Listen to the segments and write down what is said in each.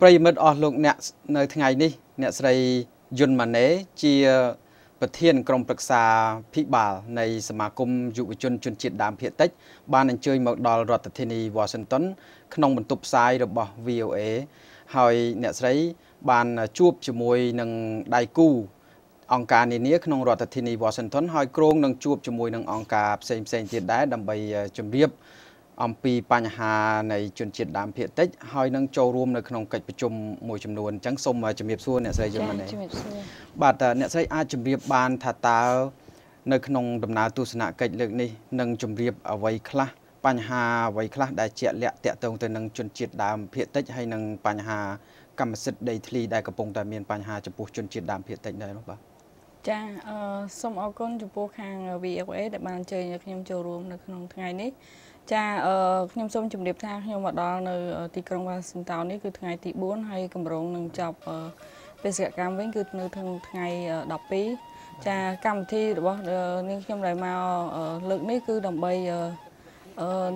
ប្រិយមិត្តអស់លោកអ្នកនៅថ្ងៃនេះអ្នកស្រីយុនម៉ាណេជាប្រធានក្រុមប្រឹក្សាភិបាលនៃសមាគមយុវជនជនជាតិដើមភាគតិចបានអញ្ជើញមកដល់រដ្ឋធានី Washington ក្នុងបន្ទប់ផ្សាយរបស់ VOA ហើយអ្នកស្រីបានជួបជាមួយនឹងដៃគូអង្គការនានាក្នុងរដ្ឋធានី Washington ហើយគ្រោងនឹងជួបជាមួយនឹងអង្គការផ្សេងៗទៀតដែរដើម្បីជម្រាបអំពីបញ្ហានៃជនជាតិដើមភាគតិចហើយនឹងចូលរួមនៅក្នុងកិច្ចប្រជុំមួយចំនួនអញ្ចឹងសូមជម្រាបសួរអ្នកស្រីយុនម៉ាណេបាទអ្នកស្រីអាចជម្រាបបានថាតើនៅក្នុងដំណើរទស្សនកិច្ចលើកនេះនឹងជម្រាបអ្វីខ្លះបញ្ហាអ្វីខ្លះដែលជាក់លាក់តាក់ទងទៅនឹងជនជាតិដើមភាគតិចហើយនឹងបញ្ហាកម្មសិទ្ធិដីធ្លីដែលកំពុងតែមានបញ្ហាចំពោះជនជាតិដើមភាគតិចដែរនោះបាទចាសូមអរគុណចំពោះខាង VOA ដែលបានអញ្ជើញខ្ញុំចូលរួមនៅក្នុងថ្ងៃនេះចាខ្ញុំសូមជម្រាបថាខ្ញុំមកដល់នៅទីក្រុង Washington នេះគឺថ្ងៃទី4ហើយកម្រងនឹងចប់បេសកកម្មវិញគឺនៅថ្ងៃ12ចាកម្មវិធីរបស់នាងខ្ញុំដែលមកលើកនេះគឺដើម្បី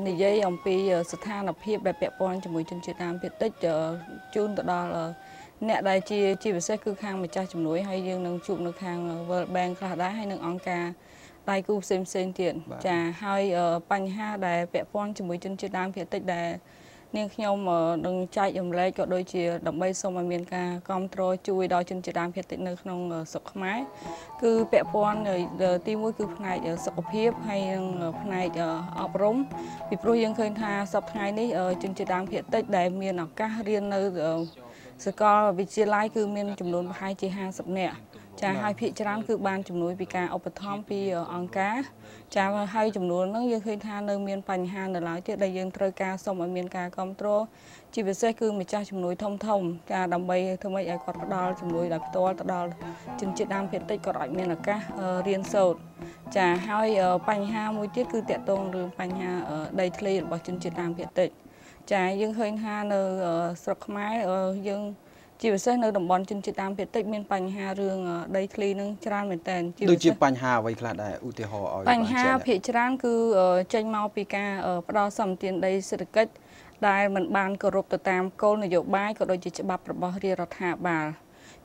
និយាយអំពីស្ថានភាពដែលពាក់ព័ន្ធជាមួយជនជាតិដើមភាគតិចជូនទៅដល់អ្នកដែលជាពិសេសគឺខាងម្ចាស់ជំនួយហើយយើងនឹងជួបនៅខាង World Bank ខ្លះដែរហើយនឹងអង្គការដៃគូផ្សេងទៀតចាហើយបញ្ហាដែលពាក់ព័ន្ធជាមួយជនជាតិដើមភាគតិចដែលនាងខ្ញុំនឹងចែករំលែកក៏ដូចជាដើម្បីសូមឲ្យមានការគ្រប់គ្រងជួយដល់ជនជាតិដើមភាគតិចនៅក្នុងស្រុកខ្មែរគឺពាក់ព័ន្ធទី1គឺផ្នែកសុខភាពហើយនិងផ្នែកអប់រំពីព្រោះយើងឃើញថាសប្តាហ៍ថ្ងៃនេះជនជាតិដើមភាគតិចដែលមានឱកាសរៀននៅសាកលវិទ្យាល័យគឺមានចំនួនប្រហែលជា50នាក់ចាហើយភាគច្រើនគឺបានជំនួយពីការឧបត្ថម្ភពីអង្គការចាហើយចំនួនហ្នឹងយើងឃើញថានៅមានបញ្ហានៅឡើយទៀតដែលយើងត្រូវការសូមឲ្យមានការគ្រប់គ្រងជាពិសេសគឺម្ចាស់ជំនួយធំចាដើម្បីធ្វើម៉េចឲ្យគាត់ផ្ដល់ជំនួយដោយផ្ទាល់ទៅដល់ជនជាតិដើមភាគតិចគាត់អាចមានឱកាសរៀនសូត្រចាហើយបញ្ហាមួយទៀតគឺតាក់ទងរឿងបញ្ហាដីធ្លីរបស់ជនជាតិដើមភាគតិចចាយើងឃើញថានៅស្រុកខ្មែរយើងជាពិសេសនៅតំបន់ជនជាតិដើមភាគតិចមានបញ្ហារឿងដីធ្លីនឹងច្រើនមែនតើដូចជាបញ្ហាអ្វីខ្លះដែរឧទាហរណ៍ឲ្យបញ្ហាភាគច្រើនគឺចេញមកពីការផ្ដល់សម្បទានដីសេដ្ឋកិច្ចដែលមិនបានគោរពទៅតាមគោលនយោបាយក៏ដូចជាច្បាប់របស់រាជរដ្ឋាភិបាល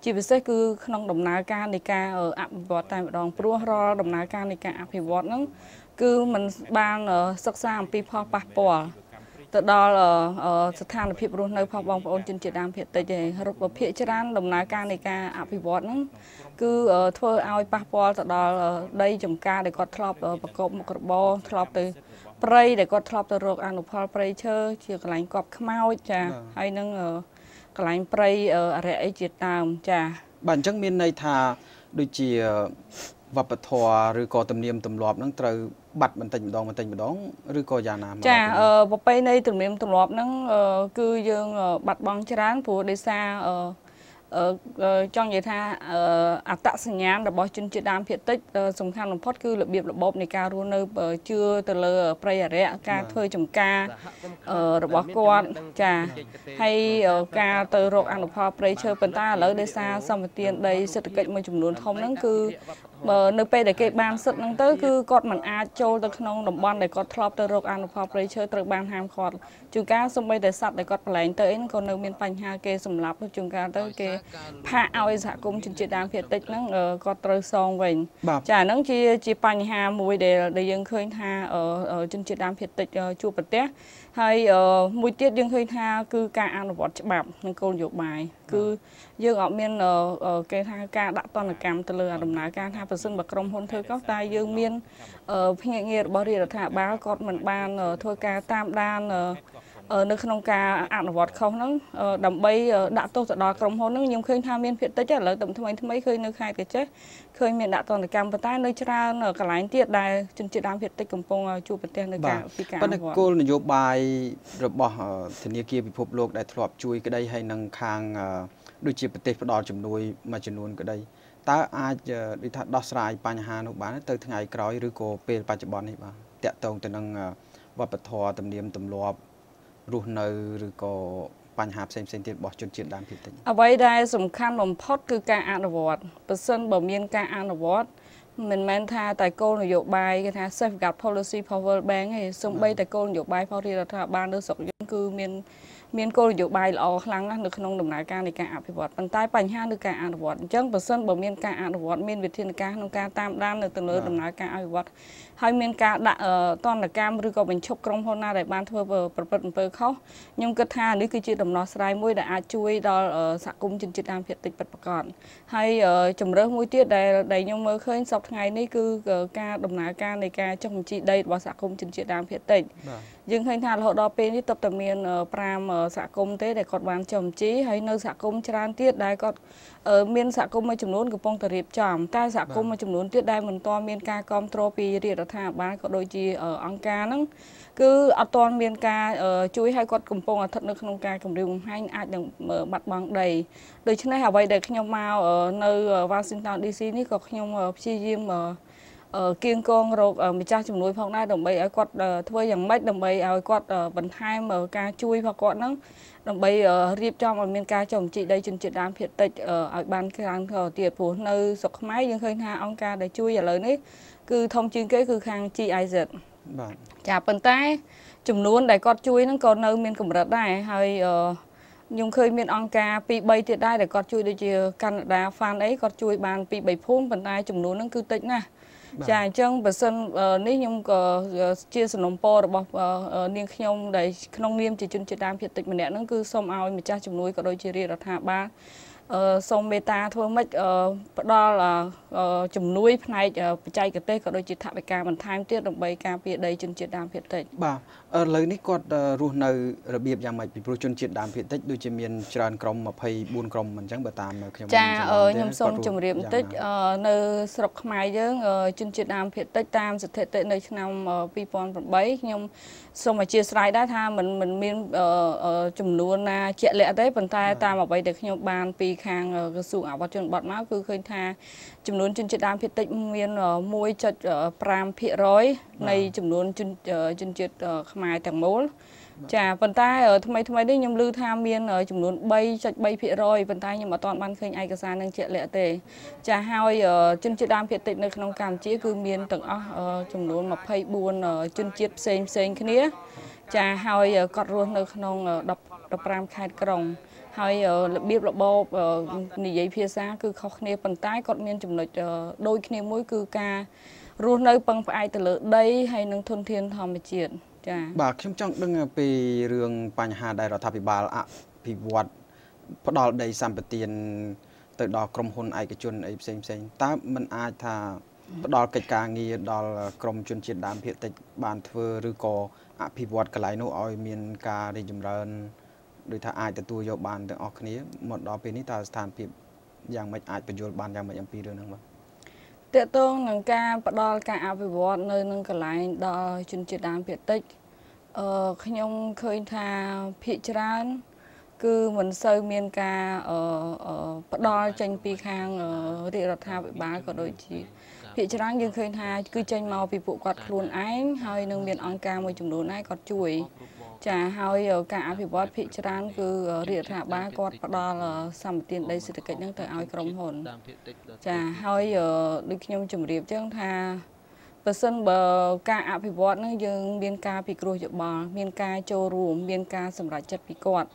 ជាពិសេសគឺក្នុងដំណើរការនៃការអភិវឌ្ឍតែម្ដងព្រោះរាល់ដំណើរការនៃការអភិវឌ្ឍហ្នឹងគឺมันបានសិក្សាអំពីផលប៉ះពាល់ទៅដល់ស្ថានភាពរស់នៅផងបងប្អូនជនជាតិដើមភាគតិចឯងរូបភាគច្រើនដំណើរការនៃការអភិវឌ្ឍហ្នឹងគឺធ្វើឲ្យប៉ះពាល់ទៅដល់ដីចម្ការដែលគាត់ធ្លាប់ប្រកបមុខរបរធ្លាប់ទៅព្រៃដែលគាត់ធ្លាប់ទៅរកអនុផលព្រៃឈើជាកន្លែងកប់ខ្មោចចាហើយនឹងកន្លែងព្រៃអរិយអីជាដើមចាបាទអញ្ចឹងមានន័យថាដូចជាវប្បធម៌ឬក៏ទំនៀមទម្លាប់ហ្នឹងត្រូវបាត់បន្តិចម្ដងឬក៏យ៉ាងណាចាប្រពៃណីទំនៀមទម្លាប់ហ្នឹងគឺយើងបាត់បង់ច្រើនព្រោះដោយសារចង់និយាយថាអត្តសញ្ញាណរបស់ជនជាតិដើមភាគតិចសំខាន់បំផុតគឺរបៀបរបបនៃការរស់នៅជឿទៅលើព្រៃអរិយការធ្វើចំការរបស់គាត់ចាហើយការទៅរកអនុផលព្រៃឈើប៉ុន្តែឥឡូវដោយសារសម្បទានដីសេដ្ឋកិច្ចមួយចំនួនធំហ្នឹងគឺនៅពេលដែលគេបានសិទ្ធហ្នឹងទៅគឺគាត់មិនអាចចូលទៅក្នុងតំបន់ដែលគាត់ធ្លាប់ទៅរកអនុផលព្រៃឈើត្រូវបានហាមឃាត់ជួនកាលសូម្បីតែសត្វដែលគាត់ប្រឡែងទៅអីហ្នឹងក៏នៅមានបញ្ហាគេសម្លាប់ជួនកាលទៅគេផាកឲ្យសហគមន៍ជនជាតិដើមភាគតិចហ្នឹងគាត់ត្រូវសងវិញចាហ្នឹងជាបញ្ហាមួយដែលយើងឃើញថាជនជាតិដើមភាគតិចជួបប្រទះហើយមួយទៀតយើងឃើញថាគឺការអនុវត្តច្បាប់និងគោលនយោបាយគឺយើងអត់មានគេថាការដាក់ទណ្ឌកម្មទៅលើដំណើរការថាប្រសិនបើក្រុមហ៊ុនធ្វើកោះតែយើងមានភ្នាក់ងាររបស់រាជរដ្ឋាភិបាលគាត់មិនបានធ្វើការតាមដាននៅក្នុងការអនុវត្តខុសហ្នឹងដើម្បីដាក់ទោសទៅដល់ក្រុមហ៊ុនហ្នឹងខ្ញុំឃើញថាមានភាគតិចឥឡូវថ្មីឃើញនៅខេត្តកាចេះឃើញមានដាក់ទណ្ឌកម្មប៉ុន្តែនៅច្រើនកន្លែងទៀតដែលជនជាតិដើមភាគតិចកំពុងជួបប្រទះនៅការពីការប៉ុន្តែគោលនយោបាយរបស់ធនាគារពិភពលោកដែលធ្លាប់ជួយក្តីហើយនឹងខាងដូចជាប្រទេសផ្ដល់ជំនួយមួយចំនួនក្តីតើអាចដូចថាដោះស្រាយបញ្ហានោះបានទៅថ្ងៃក្រោយឬក៏ពេលបច្ចុប្បន្ននេះបាទតាក់ទងទៅនឹងវប្បធម៌ទំនៀមទម្លាប់រស់នៅឬក៏បញ្ហាផ្សេងទៀតរបស់ជនជាតិដើមភាគតិចអ្វីដែលសំខាន់បំផុតគឺការអនុវត្តបើសិនបើមានការអនុវត្តមិនមែនថាតែគោលនយោបាយគេថា Safeguard Policy for World Bank ទេសូម្បីតែគោលនយោបាយរបស់រាជរដ្ឋាភិបាលនៅស្រុកយើង គឺមានគោលនយោបាយល្អខ្លាំងណាស់នៅក្នុងដំណើរការនៃការអភិវឌ្ឍប៉ុន្តែបញ្ហានៅការអនុវត្តអញ្ចឹងបើសិនបើមានការអនុវត្តមានវិធានការក្នុងការតាមដាននៅទៅលើដំណើរការអភិវឌ្ឍហើយមានការដាក់ទណ្ឌកម្មឬក៏បញ្ឈប់ក្រុមហ៊ុនណាដែលបានធ្វើប្រព្រឹត្តអំពើខុសខ្ញុំគិតថានេះគឺជាដំណោះស្រាយមួយដែលអាចជួយដល់សហគមន៍ជនជាតិដើមភាគតិចពិតប្រាកដហើយជំរើសមួយទៀតដែលខ្ញុំមើលឃើញសប្តាហ៍ថ្ងៃនេះគឺការដំណើរការនៃការចុះបញ្ជីដីរបស់សហគមន៍ជនជាតិដើមភាគតិចយើងឃើញថារហូតដល់ពេលនេះទើបតែមាន5សហគមន៍ទេដែលគាត់បានចុះបញ្ជីហើយនៅសហគមន៍ច្រើនទៀតដែលគាត់មានសហគមន៍មួយចំនួនកំពុងតែរៀបចំតែសហគមន៍មួយចំនួនទៀតដែលមិនទាន់មានការគ្រប់គ្រងពីរាជរដ្ឋាភិបាលក៏ដូចជាអង្គការហ្នឹងគឺអត់ទាន់មានការជួយឲ្យគាត់កំពុងស្ថិតនៅក្នុងការគម្រាមកំហែងអាចនឹងបាត់បង់ដីដូច្នេះអ្វីដែលខ្ញុំមកនៅ Washington DC នេះក៏ខ្ញុំព្យាយាមគៀងគងរកម្ចាស់ជំនួយផងដែរដើម្បីឲ្យគាត់ធ្វើយ៉ាងម៉េចដើម្បីឲ្យគាត់បន្ថែមការជួយរបស់គាត់ហ្នឹងដើម្បីរៀបចំឲ្យមានការចុះបញ្ជីដីជនជាតិដើមភាគតិចឲ្យបានច្រើនទៀតព្រោះនៅស្រុកខ្មែរយើងឃើញថាអង្គការដែលជួយឥឡូវនេះគឺធំជាងគេគឺខាង GIZ បាទចាប៉ុន្តែចំនួនដែលគាត់ជួយហ្នឹងក៏នៅមានកម្រិតដែរហើយខ្ញុំឃើញមានអង្គការ2 3ទៀតដែរដែលគាត់ជួយដូចជាកាណាដា Fund អីគាត់ជួយបាន2 3ភូមិប៉ុន្តែចំនួនហ្នឹងគឺតិចណាស់ចាអញ្ចឹងបើសិននេះខ្ញុំក៏ជាសំណុំពររបស់នាងខ្ញុំដែលក្នុងនាមជាជនជាតិដើមភាគតិចម្នាក់ហ្នឹងគឺសូមឲ្យម្ចាស់ជំនួយក៏ដូចជារាជរដ្ឋាភិបាលសូមមេត្តាធ្វើម៉េចផ្ដល់ជំនួយផ្នែកបច្ចេកទេសក៏ដូចជាថវិកាបន្ថែមទៀតដើម្បីការពារដីជនជាតិដើមភាគតិចបាទឥឡូវនេះគាត់រស់នៅរបៀបយ៉ាងម៉េចពីព្រោះជនជាតិដើមភាគតិចដូចជាមានច្រើនក្រុម24ក្រុមអញ្ចឹងបើតាមខ្ញុំចាខ្ញុំសូមជម្រាបបន្តិចនៅស្រុកខ្មែរយើងជនជាតិដើមភាគតិចតាមស្ថិតិនៅឆ្នាំ2008ខ្ញុំសូមអធិស្ឋានដែរថាមិនមានចំនួនណាជាក់លាក់ទេប៉ុន្តែតាមអ្វីដែលខ្ញុំបានពីខាងក្រសួងអភិវឌ្ឍជនបទមកគឺឃើញថាចំនួនជនជាតិដើមភាគតិចមាន 1.5% នៃចំនួនជនជាតិខ្មែរទាំងមូលចាប៉ុន្តែថ្មីនេះខ្ញុំឮថាមានចំនួន 3.3% ប៉ុន្តែខ្ញុំអត់ទាន់បានឃើញឯកសារនឹងជាក់លាក់ទេចាហើយជនជាតិដើមភាគតិចនៅក្នុងកម្ពុជាគឺមានទាំងអស់ចំនួន24ជនជាតិផ្សេងគ្នាចាហើយគាត់រស់នៅក្នុង15ខេត្តក្រុងហើយរបៀបរបបនិយាយភាសាគឺខុសគ្នាប៉ុន្តែគាត់មានចំណុចដូចគ្នាមួយគឺការរស់នៅពឹងផ្អែកទៅលើដីហើយនឹងធនធានធម្មជាតិចាបាទខ្ញុំចង់ដឹងពីរឿងបញ្ហាដែលរដ្ឋាភិបាលអភិវឌ្ឍផ្ដល់ដីសម្បត្តិទៅដល់ក្រុមហ៊ុនឯកជនអីផ្សេងតើมันអាចថាផ្ដល់កិច្ចការងារដល់ក្រមជនជាតិដើមភាគតិចបានធ្វើឬក៏អភិវឌ្ឍកន្លែងនោះឲ្យមានការរីកចម្រើនដោយថាអាចទទួលយកបានទាំងអស់គ្នាមកដល់ពេលនេះតើស្ថានភាពយ៉ាងម៉េចអាចបញ្យល់បានយ៉ាងម៉េចអំពីរឿងហ្នឹងបាទតើតើនឹងការផ្ដល់ការអភិវឌ្ឍនៅនឹងកន្លែងដល់ជនជាតិដើមភាគតិចខ្ញុំឃើញថាភាគច្រើនគឺមិនសូវមានការផ្ដល់ចេញពីខាងរាជរដ្ឋាភិបាលក៏ដូចជាភាគច្រើនយើងឃើញថាគឺចេញមកពីពួកគាត់ខ្លួនឯងហើយនឹងមានអង្គការមួយចំនួនដែរគាត់ជួយចាហើយការអភិវឌ្ឍភាគច្រើនគឺរាជរដ្ឋាភិបាលគាត់ផ្ដល់សម្បត្តិដីសេដ្ឋកិច្ចហ្នឹងទៅឲ្យក្រុមហ៊ុនចាហើយដូចខ្ញុំជម្រាបចឹងថាបើសិនបើការអភិវឌ្ឍហ្នឹងយើងមានការពិគ្រោះយោបល់មានការចូលរួមមានការសម្រេចចិត្តពីគាត់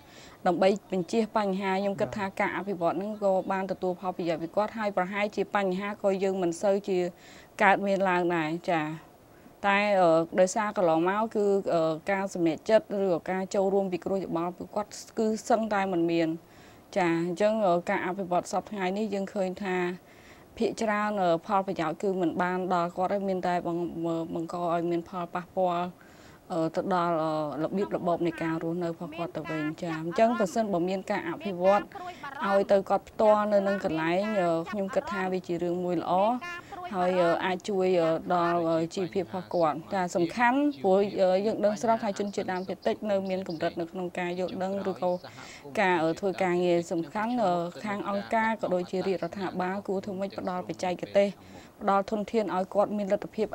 ដើម្បីបញ្ជៀសបញ្ហាខ្ញុំគិតថាការអភិវឌ្ឍហ្នឹងក៏បានទទួលផលប្រយោជន៍ពីគាត់ហើយប្រហែលជាបញ្ហាក៏យើងមិនសូវជាកើតមានឡើងដែរចាតែដោយសារកន្លងមកគឺការសម្រេចចិត្តឬក៏ការចូលរួមពិគ្រោះយោបល់ពីគាត់គឺសឹងតែមិនមានចាអញ្ចឹងការអភិវឌ្ឍសពថ្ងៃនេះយើងឃើញថាភាគច្រើនផលប្រយោជន៍គឺមិនបានដល់គាត់ទេមានតែបង្កឲ្យមានផលប៉ះពាល់ទៅដល់របៀបរបបនៃការរស់នៅរបស់គាត់ទៅវិញចាអញ្ចឹងបើសិនបើមានការអភិវឌ្ឍឲ្យទៅគាត់ផ្ទាល់នៅនឹងកន្លែងខ្ញុំគិតថាវាជារឿងមួយល្អហើយអាចជួយដល់ជីវភាពរបស់គាត់ចាសំខាន់ព្រោះយើងដឹងស្រាប់ថាជនជាតិដើមភាគតិចនៅមានកម្រិតនៅក្នុងការយល់ដឹងឬក៏ការធ្វើការងារសំខាន់ខាងអង្គការក៏ដូចជារាជរដ្ឋាភិបាលគួរធ្វើម៉េចផ្ដល់បច្ចេកទេសផ្ដល់ធនធានឲ្យគាត់មានលទ្ធភាព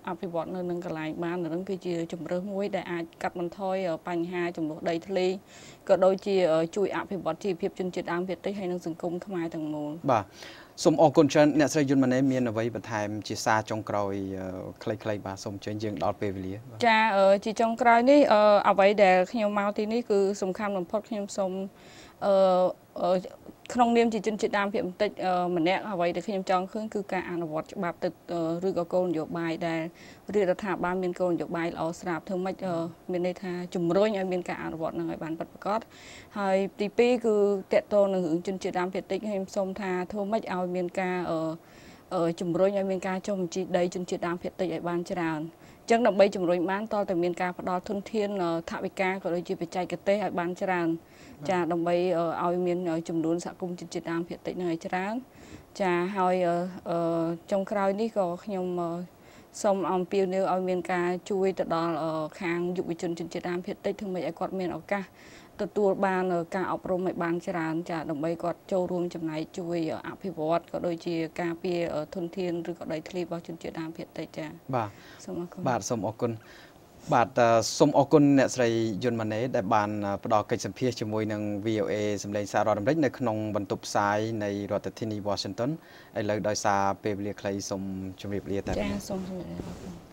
អភិវឌ្ឍនៅនឹងកន្លែងបាននឹងគឺជាជំរើសមួយដែលអាចកាត់បន្ថយបញ្ហាចំនួនដីធ្លីក៏ដូចជាជួយអភិវឌ្ឍជីវភាពជនជាតិដើមភាគតិចហើយនឹងសង្គមខ្មែរទាំងមូលបាទ សូមអរគុណច្រើនអ្នកស្រីយុនម៉ាណេមានអ្វីបន្ថែមជាសារចុងក្រោយខ្លីៗបាទសូមអញ្ជើញយើងដល់ពេលវេលាចាជាចុងក្រោយនេះអ្វីដែលខ្ញុំមកទីនេះគឺសំខាន់បំផុតខ្ញុំសូមក្នុងនាមជាជនជាតិដើមភាគបន្តិចម្នាក់អ្វីដែលខ្ញុំចង់ឃើញគឺការអនុវត្តច្បាប់ទៅឬក៏គោលនយោបាយដែលរាជរដ្ឋាភិបាលមានគោលនយោបាយល្អស្រាប់ធ្វើម៉េចមានន័យថាជំរុញឲ្យមានការអនុវត្តនឹងឲ្យបានពិតប្រាកដហើយទី2គឺតកតងនឹងរឿងជនជាតិដើមភាគតិចខ្ញុំសូមថាធ្វើម៉េចឲ្យមានការជំរុញឲ្យមានការចុះបញ្ជីដីជនជាតិដើមភាគតិចឲ្យបានច្រើនចឹងដើម្បីជំរុញបានតតែមានការផ្ដល់ធនធានថវិកាក៏ដូចជាបច្ចេកទេសឲ្យបានច្រើនចាដើម្បីឲ្យមានចំនួនសហគមន៍ជនជាតិដើមភាគតិចនឹងឲ្យច្រើនចាហើយចុងក្រោយនេះក៏ខ្ញុំសូមអំពាវនាវឲ្យមានការជួយទៅដល់ខាងយុវជនជនជាតិដើមភាគតិចធ្វើម៉េចឲ្យគាត់មានឱកាសទទួលបានការអប់រំឲ្យបានច្រើនចាដើម្បីគាត់ចូលរួមចំណែកជួយអភិវឌ្ឍក៏ដូចជាការពារធនធានឬក៏ដីធ្លីរបស់ជនជាតិដើមភាគតិចចាបាទសូមអរគុណបាទសូមអរគុណបាទសូមអរគុណអ្នកស្រីយុនម៉ាណេដែលបានផ្ដល់កិច្ចសម្ភាសជាមួយនឹង VOA សម្លេងសាររដ្ឋអាមេរិកនៅក្នុងបន្ទប់ផ្សាយនៃរដ្ឋធានី Washington ឥឡូវដោយសារពេលវេលាខ្លីសូមជម្រាបលាតែចាសូមជម្រាបលា